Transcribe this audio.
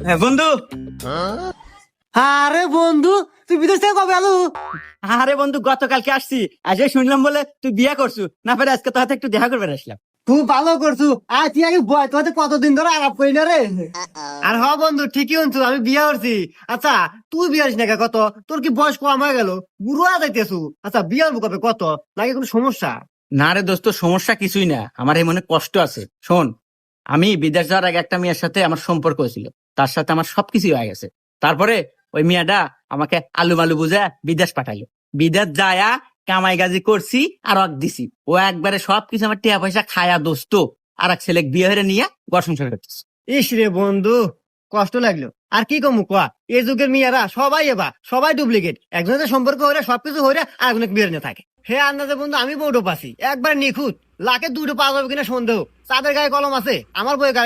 হ্যাঁ বন্ধু। আরে বন্ধু, তুই বিদেশ থেকে কবে আলু? আরে বন্ধু, গতকালকে আসছি, আজকে শুনলাম বলে তুই বিয়ে করছু, না পারে আজকে তোর হাতে একটু দেখা করবে আসলাম। তুই ভালো করছু। আর তুই আগে বয়, তোর কতদিন ধরে আলাপ করি না রে। আর হ বন্ধু, ঠিকই শুনছু, আমি বিয়ে করছি। আচ্ছা, তুই বিয়ে হইস না কে? কত তোর কি বয়স কম হয়ে গেল? বুড়ো হয়ে যাইতেছু। আচ্ছা, বিয়ে হবো কবে? কত নাকি কোনো সমস্যা? না রে দোস্ত, সমস্যা কিছুই না, আমার এই মনে কষ্ট আছে। শোন, আমি বিদেশ যাওয়ার আগে একটা মেয়ের সাথে আমার সম্পর্ক হয়েছিল, তার সাথে আমার সবকিছু হয়ে গেছে। তারপরে ওই মেয়েটা আমাকে আলু মালু বুঝে বিদেশ পাঠাইলো। বিদেশ যায়া কামাই গাজি করছি আর অক দিছি। ও একবারে সবকিছু আমার টিয়া পয়সা খায়া দোস্ত আর এক ছেলে বিয়ে হয়ে নিয়ে ঘর সংসার করতেছে। ইস রে বন্ধু, কষ্ট লাগলো। আর কি কমু কয়া, এই যুগের মেয়েরা সবাই সবাই ডুপ্লিকেট। একজনের সম্পর্ক হইলে সবকিছু হইলে আর একজনের বিয়ে নিয়ে থাকে। হে আন্দাজে বন্ধু, আমি বউটো পাচ্ছি একবার নিখুঁত, লাখে দুটো পাওয়া যাবে কিনা সন্দেহ। তাদের গায়ে কলম আছে, আমার বইয়ের গায়ে